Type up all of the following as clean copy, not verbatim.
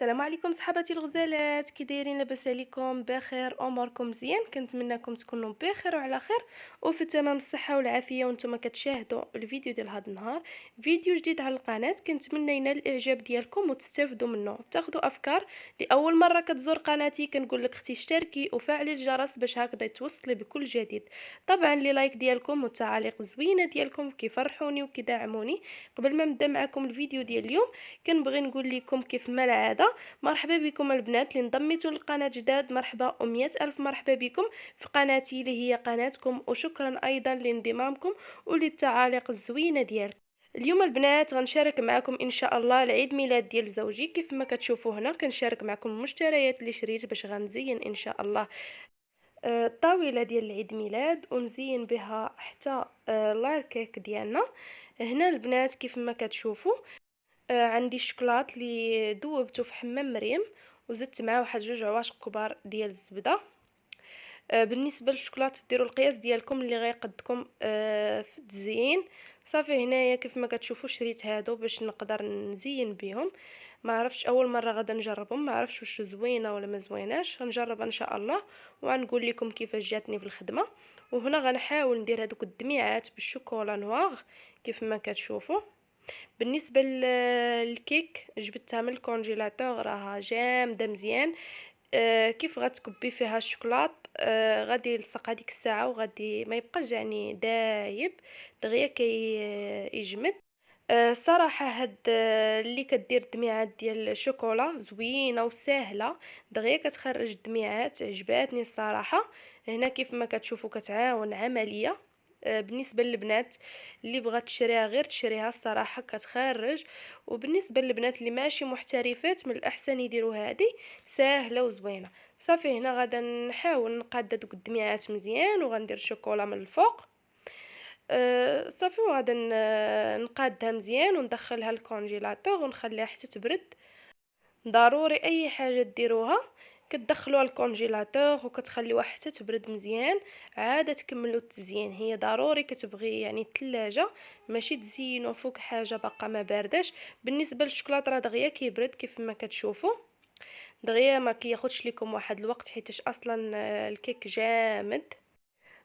السلام عليكم صحباتي الغزالات، كي دايرين؟ لاباس عليكم؟ بخير؟ اموركم مزيان؟ كنتمنىكم تكونوا بخير وعلى خير وفي تمام الصحه والعافيه وانتم كتشاهدوا الفيديو ديال هذا النهار. فيديو جديد على القناه، كنتمنى ينال الاعجاب ديالكم وتستافدوا منه، تاخذوا افكار. لاول مره كتزور قناتي كنقول لك اختي اشتركي وفعلي الجرس باش هكذا توصلي بكل جديد. طبعا لي لايك ديالكم والتعاليق الزوينه ديالكم كيفرحوني وكيدعموني. قبل ما نبدا معكم الفيديو ديال اليوم كنبغي نقول لكم كيف ما العاده، مرحبا بكم البنات اللي انضميتوا للقناه جداد، مرحبا ومئة الف مرحبا بكم في قناتي اللي هي قناتكم، وشكرا ايضا لانضمامكم وللتعاليق الزوينه ديالكم. اليوم البنات غنشارك معكم ان شاء الله العيد ميلاد ديال زوجي. كيف ما كتشوفوا هنا كنشارك معكم المشتريات اللي شريت باش غنزين ان شاء الله الطاوله ديال العيد ميلاد، ونزين بها حتى لاركيك ديالنا. هنا البنات كيف ما كتشوفوا عندي الشوكولات اللي ذوبته في حمام مريم وزدت معاه واحد جوج عواشق كبار ديال الزبده. بالنسبه للشوكولات ديروا القياس ديالكم اللي غيقدكم في التزيين. صافي هنايا كيف ما كتشوفوا شريت هادو باش نقدر نزين بهم. ما عرفتش اول مره غادا نجربهم، ما عرفتش واش زوينه ولا ما زويناش، غنجربها ان شاء الله وغنقول لكم كيفاش جاتني في الخدمه. وهنا غنحاول ندير هذوك الدميعات بالشوكولا نوار كيف ما كتشوفوا. بالنسبه للكيك جبتها من الكونجيلاتور، راها جامده مزيان. كيف غتكبي فيها الشوكولات غادي يلصق هذيك الساعه وغادي ما يبقاش يعني دايب دغيا كي يجمد. صراحه هاد اللي كدير الدميعات ديال الشوكولا زوينه وسهله، دغيا كتخرج الدميعات، عجباتني الصراحه. هنا كيف ما كتشوفوا كتعاون عمليه. بالنسبه للبنات اللي بغات تشريها غير تشريها، الصراحه كتخرج. وبالنسبه للبنات اللي ماشي محترفات من الاحسن يديروا هذه، ساهله وزوينه. صافي هنا غادا نحاول نقاد دوك الدميعات مزيان وغندير شوكولا من الفوق. صافي وغادا نقادها مزيان وندخلها الكونجيلاتور ونخليها حتى تبرد. ضروري اي حاجه ديروها كتدخلوها الكونجيلاتور وكتخليوها حتى تبرد مزيان، عاد تكملوا التزيين. هي ضروري كتبغي يعني الثلاجه، ماشي تزينوا فوق حاجه باقا ما بارداش. بالنسبه للشوكولاته راه دغيا كيبرد كيف ما كتشوفوا، دغيا ما كياخدش لكم واحد الوقت حيتاش اصلا الكيك جامد.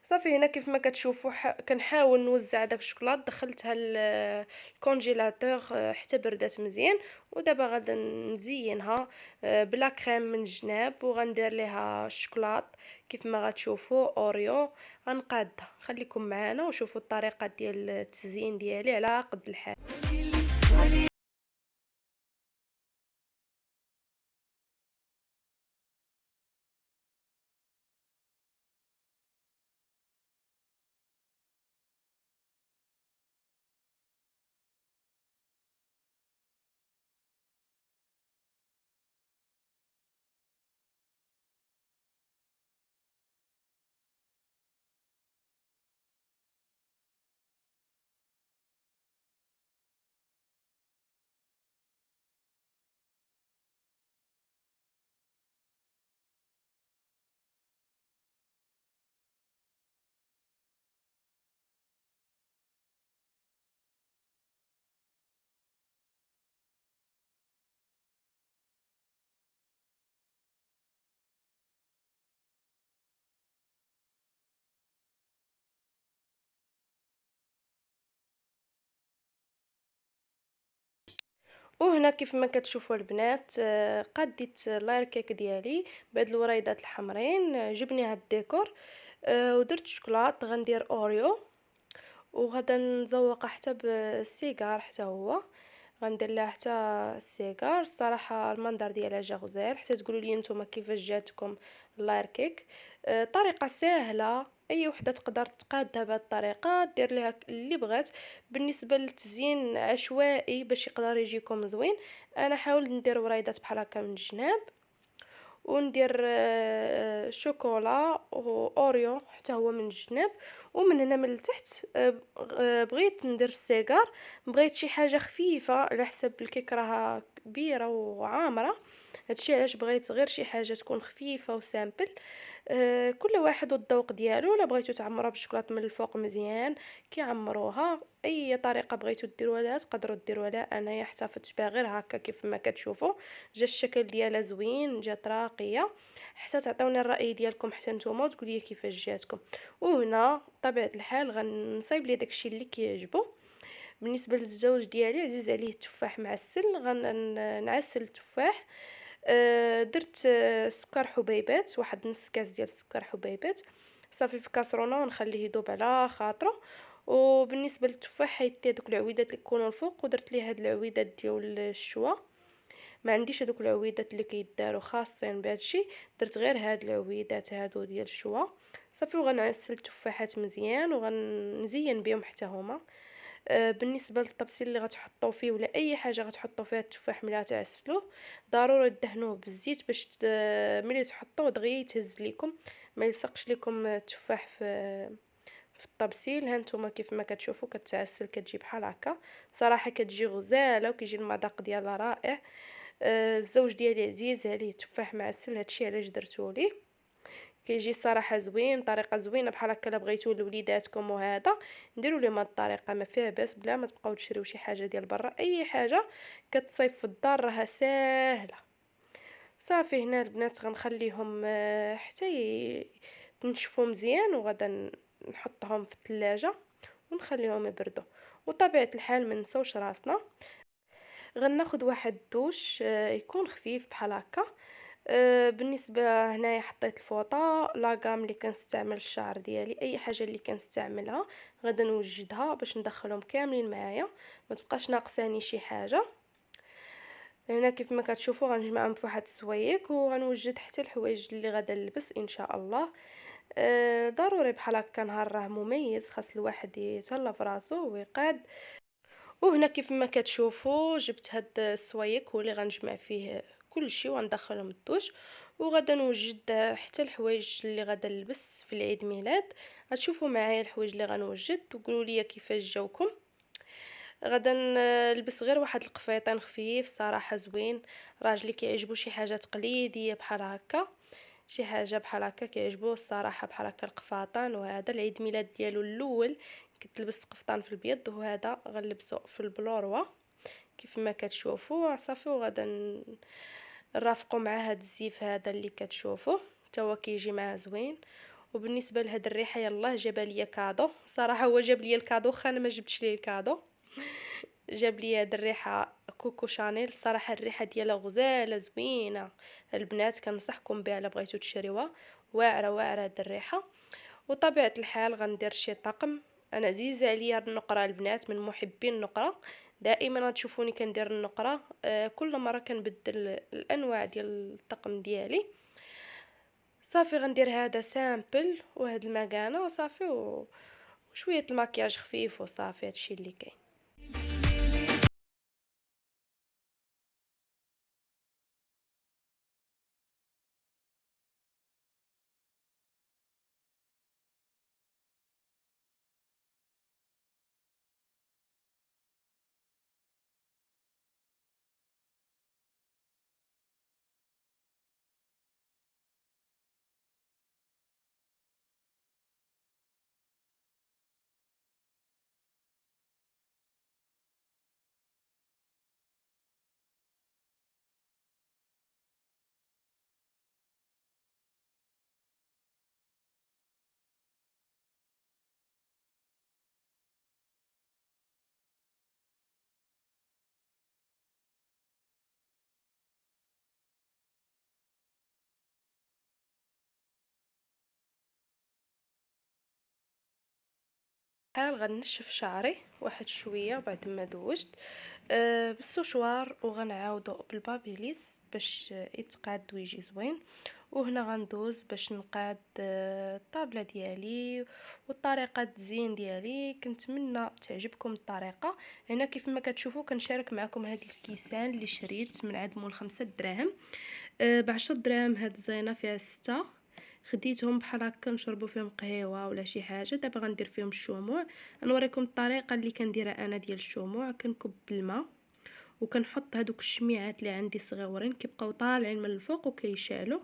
صافي هنا كيف ما كتشوفوا كنحاول نوزع داك الشوكولات، دخلتها الكونجيلاتور حتى بردات مزيان. ودابا غادا نزينها بلا كريم من الجناب وغندير ليها الشوكولات كيف ما غتشوفوا اوريو. غنقادها، خليكم معنا وشوفوا الطريقه ديال التزيين ديالي على قد الحال. وهنا كيف ما كتشوفوا البنات قديت لاير ديالي بهاد الوريضات الحمرين، عجبني هاد الديكور. ودرت شوكولات، غندير اوريو وغادا نزوقها حتى بالسيجار حتى هو. غندير لها حتى السيجار. الصراحه المنظر ديالها جا غزال، حتى تقولوا لي نتوما كيفاش جاتكم اللاير كيك. طريقه سهله، اي وحده تقدر تقادها بهذه الطريقه، دير ليها اللي بغات. بالنسبه للتزيين عشوائي باش يقدر يجيكم زوين. انا حاولت ندير وريضات بحال هكا من الجناب وندير شوكولا واوريو حتى هو من الجناب. ومن هنا من التحت بغيت ندير السيجار، بغيت شي حاجه خفيفه على حسب الكيك راها كبيره وعامره. هادشي علاش بغيت غير شي حاجه تكون خفيفه وسامبل. كل واحد والذوق ديالو، لا بغيتو تعمروها بالشوكولاط من الفوق مزيان كيعمروها، اي طريقه بغيتو ديروها لها تقدروا ديروها لها. انايا احتفظت بها غير هكا كيف ما كتشوفوا، جا الشكل ديالها زوين، جات راقيه. حتى تعطيوني الراي ديالكم حتى نتوما وتقولوا لي كيفاش جاتكم. وهنا بطبيعه الحال غنصايب لي داكشي اللي كيعجبو. بالنسبه للزوج ديالي عزيز عليه التفاح معسل، غنعسل التفاح. درت سكر حبيبات، واحد نص كاس ديال السكر حبيبات، صافي في كاسرونه ونخليه يذوب على خاطره. وبالنسبه للتفاح حيدت هذوك العويدات اللي كيكونوا الفوق ودرت ليه هاد العويدات ديال الشوا. ما عنديش هذوك العويدات اللي كيداروا خاصين بهادشي، درت غير هاد العويدات هادو ديال الشوا. صافي وغنعسل التفاحات مزيان وغنزين بهم حتى هما. بالنسبه للطبسيل اللي غتحطوا فيه ولا اي حاجه غتحطوا فيها التفاح ملي تعسلوه، ضروري تدهنوه بالزيت باش ملي تحطوه دغيا يتهز ليكم، ما يلصقش لكم التفاح في الطبسيل. ها نتوما كيف ما كتشوفوا كتعسل كتجي بحال هكا، صراحه كتجي غزاله وكيجي المذاق ديالها رائع. الزوج ديالي عزيز عليه التفاح معسل، هادشي علاش درتو ليه. كيجي صراحه زوين، طريقه زوينه بحال هكا. الا بغيتو لوليداتكم وهذا نديروا لهم هاد الطريقه ما فيها باس، بلا ما تبقاو تشريو شي حاجه ديال برا. اي حاجه كتصايب في الدار راها ساهله. صافي هنا البنات غنخليهم حتى تنشفوا مزيان، وغدا نحطهم في الثلاجه ونخليهم يبردوا. وطبيعه الحال ما نساوش راسنا، غناخد واحد دوش يكون خفيف بحال هكا. بالنسبه هنايا حطيت الفوطه لاكام اللي كنستعمل الشعر ديالي، اي حاجه اللي كنستعملها غادا نوجدها باش ندخلهم كاملين معايا، ما تبقاش ناقصاني شي حاجه. هنا كيف ما كتشوفوا غنجمعهم في واحد السويق وغنوجد حتى الحوايج اللي غادا نلبس ان شاء الله. ضروري بحال هكا نهار راه مميز، خاص الواحد يتهلا في راسو ويقاد. وهنا كيف ما كتشوفوا جبت هاد السوايق هو اللي غنجمع فيه كلشي وندخلهم الدوش. وغادا نوجد حتى الحوايج اللي غادا نلبس في العيد ميلاد. غتشوفوا معايا الحوايج اللي غنوجد وقولوا لي كيفاش جاوكم. غادا نلبس غير واحد القفيطين خفيف صراحه زوين. راجلي كيعجبو شي حاجه تقليديه بحال هكا، شي حاجه بحال هكا كيعجبوه الصراحه، بحال هكا القفاطان. وهذا العيد ميلاد ديالو الاول كنت لبست قفطان في البيض، وهذا غنلبسو في البلوروا كيف ما كتشوفوا. صافي وغادا نرافقوا مع هذا الزيف هذا اللي كتشوفوا حتى هو كيجي معاه زوين. وبالنسبه لهاد الريحه يلاه جاب ليا كادو، صراحه هو جاب ليا الكادو خا انا ما جبتش ليه الكادو. جاب لي هاد الريحه كوكو شانيل، الصراحه الريحه ديالها غزاله زوينه. البنات كنصحكم بها الا بغيتو تشريوها، واعره واعره هاد الريحه. وطبيعه الحال غندير شي طقم. انا عزيز عليا النقره البنات، من محبين النقره. دائما غتشوفوني كندير النقره. كل مره كنبدل الانواع ديال الطقم ديالي. صافي غندير هذا سامبل وهاد المكانه وصافي وشويه الماكياج خفيف وصافي هادشي اللي كاين. حال غنشف شعري واحد شويه بعد ما دوجت بالسشوار، وغنعاودو بالبابيليس باش يتقاد ويجي زوين. وهنا غندوز باش نقاد الطابله ديالي والطريقه التزيين ديالي. كنتمنى تعجبكم الطريقه. هنا كيف ما كتشوفوا كنشارك معكم هاد الكيسان اللي شريت من عند مول 5 دراهم ب10 دراهم. هاد الزينه فيها 6 خديتهم بحال هكا نشربوا فيهم قهيوه ولا شي حاجه. دابا غندير فيهم الشموع. نوريكم الطريقه اللي كنديرها انا ديال الشموع. كنكب الماء وكنحط هذوك الشميعات اللي عندي صغيورين كيبقاو طالعين من الفوق وكيشعلوا.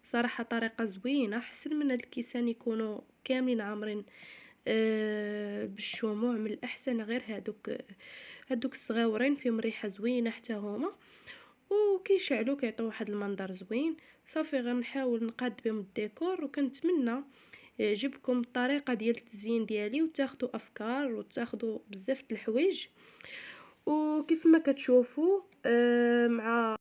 صراحه طريقه زوينه، احسن من هاد الكيسان يكونوا كاملين عامرين بالشموع. من الاحسن غير هادوك الصغيورين فيهم ريحه زوينه حتى هما، وكيشعلوا كيعطيو واحد المنظر زوين. صافي غنحاول نقاد بهم الديكور، وكنتمنى يعجبكم الطريقه ديال التزيين ديالي وتاخذوا افكار وتاخذوا بزاف د الحوايج. وكيف ما كتشوفوا مع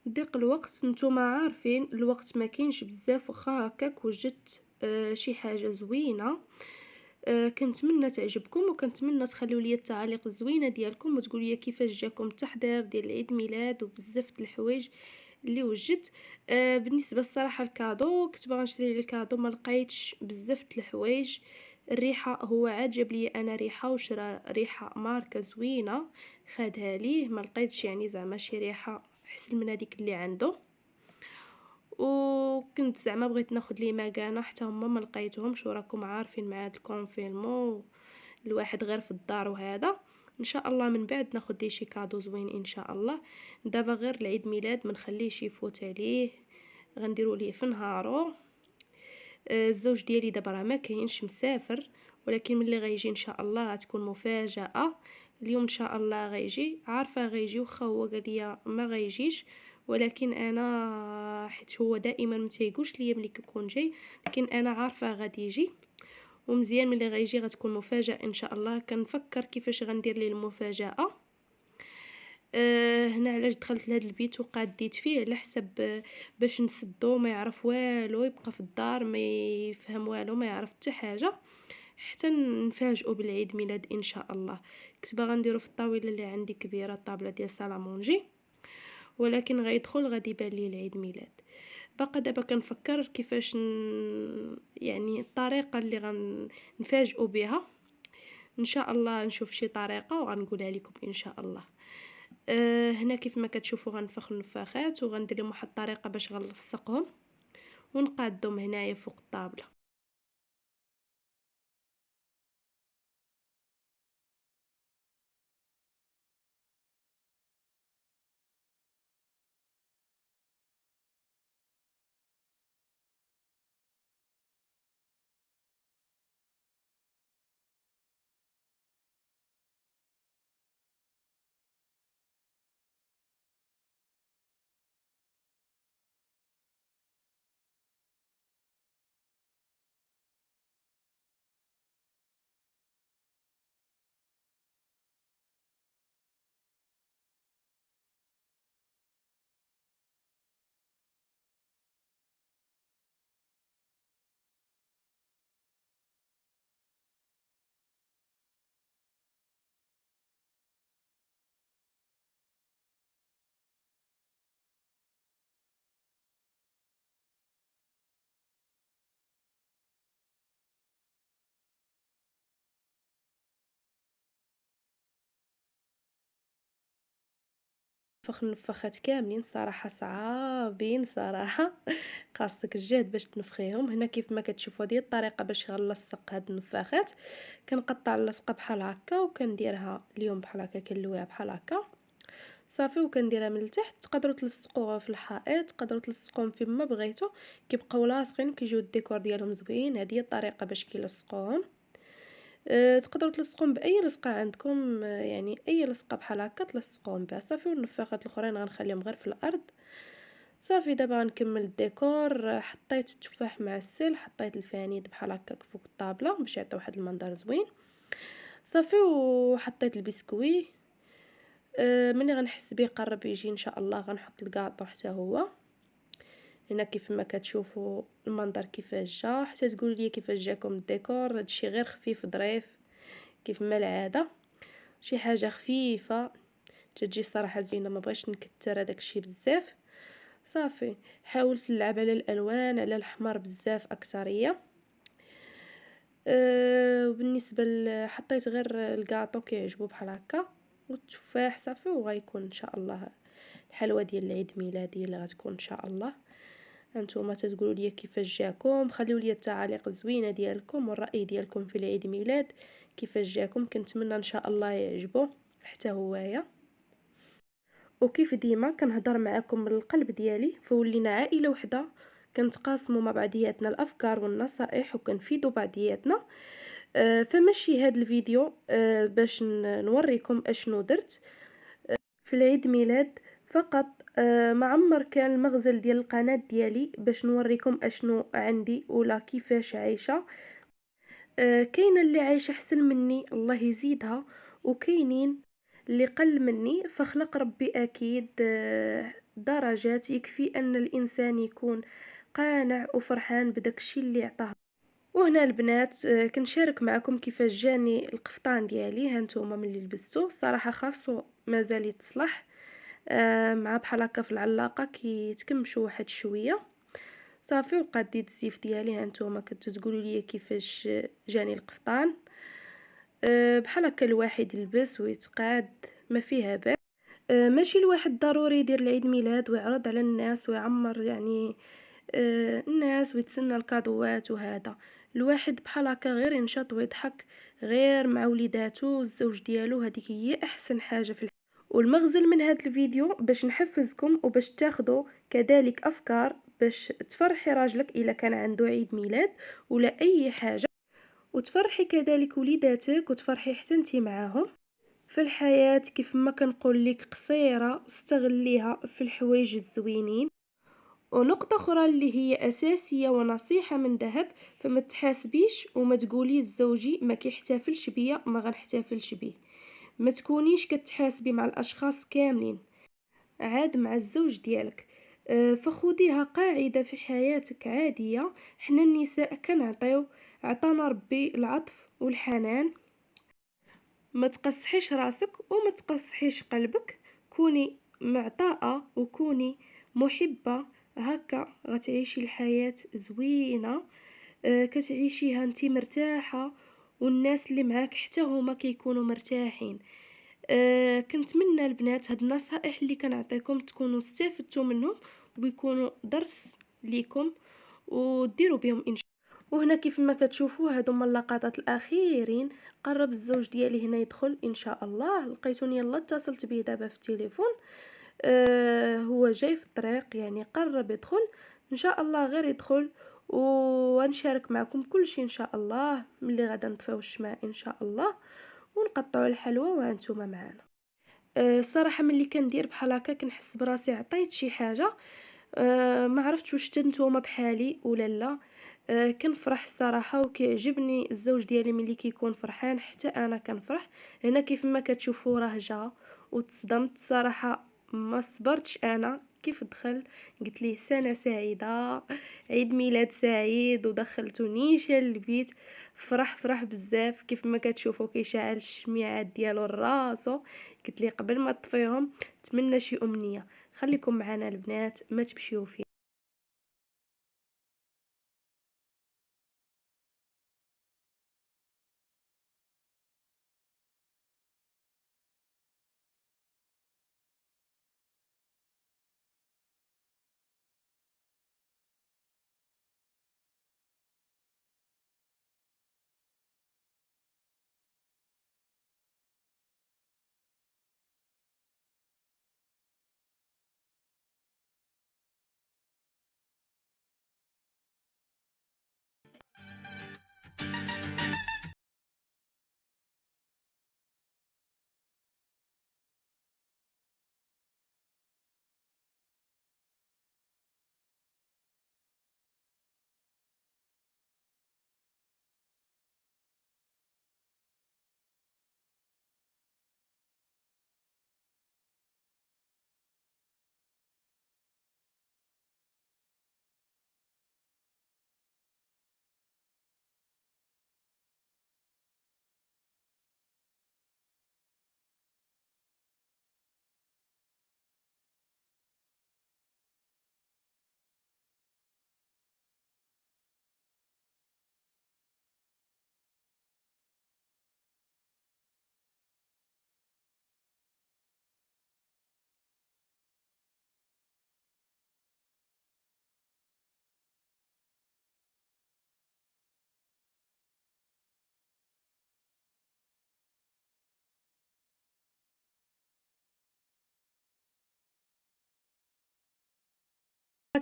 ضيق الوقت نتوما عارفين الوقت ما كاينش بزاف، واخا هكاك وجدت شي حاجه زوينه. كنتمنى تعجبكم، وكنتمنى تخليو لي التعاليق الزوينه ديالكم وتقولوا لي كيفاش جاكم التحضير ديال عيد ميلاد وبزاف د الحوايج اللي وجدت. بالنسبه الصراحه الكادو كنت باغا نشري لي الكادو، ما لقيتش بزاف د الحوايج. الريحه هو عاد جاب لي انا ريحه، وشرا ريحه ماركه زوينه خادها ليه. ما لقيتش يعني زعما شي ريحه احسن من هذيك اللي عنده. وكنت زعما بغيت ناخذ لي مكانه حتى هما ما لقيتهمش، وراكم عارفين مع هاد الكونفينمون الواحد غير في الدار وهذا. ان شاء الله من بعد ناخذ لي شي كادو زوين ان شاء الله. دابا غير العيد ميلاد ما نخليهش يفوت عليه، غنديروا ليه في نهارو. الزوج ديالي دابا راه ما كاينش، مسافر، ولكن ملي غيجي ان شاء الله غتكون مفاجاه. اليوم ان شاء الله غيجي، عارفه غيجي، وخا هو قال لي ما غيجيش، ولكن انا حيت هو دائما ما تيقولش ليا ملي كيكون جاي، لكن انا عارفه غادي يجي. ومزيان ملي غيجي غتكون مفاجاه ان شاء الله. كنفكر كيفاش غندير ليه المفاجاه. هنا علاش دخلت لهاد البيت وقاديت فيه على حسب باش نسدو ما يعرف والو، يبقى في الدار ما يفهم والو، ما يعرف حتى حاجه، حتى نفاجئوا بالعيد ميلاد ان شاء الله. كنت باغا نديرو في الطاوله اللي عندي كبيره، الطابله ديال سالامونجي، ولكن غيدخل غادي يبان لي العيد ميلاد. باقا دابا كنفكر كيفاش يعني الطريقه اللي غنفاجئوا بها. ان شاء الله نشوف شي طريقه وغنقولها لكم ان شاء الله. هنا كيف ما كتشوفوا غنفخ النفاخات وغندير لهم واحد الطريقه باش غنلصقهم ونقادهم هنايا فوق الطابله. نفخ النفاخات كاملين صراحه صعابين صراحه. خاصك الجهد باش تنفخيهم. هنا كيف ما كتشوفوا هذه الطريقه باش غنلصق هاد النفاخات. كنقطع اللصقه بحال هكا وكنديرها اليوم بحال هكا، كنلويها بحال هكا صافي، وكنديرها من التحت. تقدروا تلصقوها في الحائط، تقدروا تلصقوهم فين ما بغيتوا، كيبقاو لاصقين كيجيو الديكور ديالهم زوين. هذه هي الطريقه باش كيلصقوهم. تقدروا تلصقوهم باي لصقه عندكم، يعني اي لصقه بحال هكا تلصقوهم بها صافي. والنفاخات الاخرين غنخليهم غير في الارض صافي. دابا غنكمل الديكور. حطيت التفاح معسل، حطيت الفانيد بحال هكاك فوق الطابله باش يعطي واحد المنظر زوين صافي. وحطيت البسكوي. ملي غنحس بيه قرب يجي ان شاء الله غنحط الكاطو حتى هو. هنا كيف ما كتشوفوا المنظر كيفاش جا، حتى تقولوا لي كيفاش جاكم الديكور. هادشي غير خفيف ظريف كيف ما العاده، شي حاجه خفيفه تجي الصراحه زوينه. ما بغيتش نكثر هذاك الشيء بزاف صافي. حاولت نلعب على الالوان، على الاحمر بزاف اكثريه. وبالنسبه حطيت غير الكاطو كيعجبو بحال هكا والتفاح صافي. وغيكون ان شاء الله الحلوه ديال العيد ميلادي اللي غتكون ان شاء الله هانتوما تتقولوا لي كيفاش جاكم، خليوا لي التعاليق الزوينه ديالكم والراي ديالكم في العيد ميلاد كيفاش جاكم. كنتمنى ان شاء الله يعجبو حتى هوايا. وكيف ديما كنهضر معكم من القلب ديالي، فولينا عائله وحده كنتقاسموا مع بعضياتنا الافكار والنصائح وكنفيدوا بعضياتنا. فماشي هاد الفيديو باش نوريكم اشنو درت في العيد ميلاد فقط. ما عمر كان المغزل ديال القناه ديالي باش نوريكم اشنو عندي ولا كيفاش عايشه. كاينه اللي عايشه احسن مني الله يزيدها، وكاينين اللي قل مني، فخلق ربي اكيد درجات. يكفي ان الانسان يكون قانع وفرحان بداك الشيء اللي عطاه. وهنا البنات كنشارك معكم كيفاش جاني القفطان ديالي. هانتوما ملي لبستو صراحه خاصو مازال يتصلح مع بحال هكا في العلاقه كيتكمشوا واحد شويه صافي. وقديت الزيف ديالي. هانتوما كتقولوا لي كيفاش جاني القفطان. بحال هكا الواحد يلبس ويتقاد ما فيها باس. ماشي الواحد ضروري يدير العيد ميلاد ويعرض على الناس ويعمر يعني الناس ويتسنى الكادوات وهذا. الواحد بحال هكا غير ينشط ويضحك غير مع وليداتو الزوج ديالو، هذيك هي احسن حاجه في والمغزل من هذا الفيديو باش نحفزكم وباش تاخذوا كذلك افكار باش تفرحي راجلك الا كان عنده عيد ميلاد ولا اي حاجه، وتفرحي كذلك وليداتك وتفرحي حتى انتي معاهم. في الحياه كيف ما كنقول لك قصيره، استغليها في الحوايج الزوينين. ونقطة أخرى اللي هي أساسية ونصيحة من ذهب، فما تحاسبيش وما تقولي الزوجي ما كيحتفلش بيا ما غنحتفلش بيه. ما تكونيش كتحاسبي مع الأشخاص كاملين، عاد مع الزوج ديالك. فخديها قاعدة في حياتك عادية. حنا النساء كنعطيو، عطانا ربي العطف والحنان. ما تقصحيش راسك وما تقصحيش قلبك، كوني معطاءة وكوني محبة. هكا غتعيشي الحياة زوينة، كتعيشيها انتي مرتاحة والناس اللي معاك حتى هما كيكونوا مرتاحين. كنتمنى البنات هاد النصائح اللي كنعطيكم تكونوا استفدتوا منهم ويكونوا درس ليكم وديروا بهم ان شاء الله. وهنا كيف ما كتشوفوا هادو هما اللقطات الاخيرين. قرب الزوج ديالي هنا يدخل ان شاء الله. لقيتوني يلا اتصلت به دابا في التليفون. هو جاي في الطريق يعني قرب يدخل ان شاء الله. غير يدخل ونشارك معكم كل شيء ان شاء الله. ملي غادا نطفيو الشمع ان شاء الله ونقطعوا الحلوى وانتم معنا. الصراحه ملي كندير بحال هكا كنحس براسي عطيت شي حاجه. ما عرفتش واش نتوما بحالي ولا لا. كنفرح الصراحه وكيعجبني الزوج ديالي ملي كيكون فرحان حتى انا كنفرح. هنا كيف ما كتشوفوا راه جا وتصدمت صراحه. ما صبرتش انا كيف دخل قلت ليه سنه سعيده، عيد ميلاد سعيد، ودخلته نيشان البيت. فرح بزاف. كيف ما كتشوفوا كيشعل الشميعات ديالو راسو. قلت لي قبل ما تطفيهم تمنى شي امنيه. خليكم معنا البنات ما تمشيو فيه.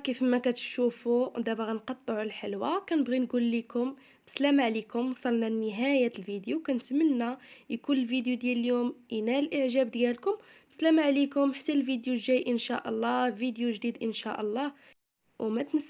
كيف ما كتشوفوا دابا غنقطعوا الحلوى. كنبغي نقول لكم بسلامة عليكم، وصلنا لنهاية الفيديو. كنتمنى يكون الفيديو ديال اليوم ينال الاعجاب ديالكم. بسلامة عليكم حتى الفيديو الجاي ان شاء الله، فيديو جديد ان شاء الله. وما تنسوا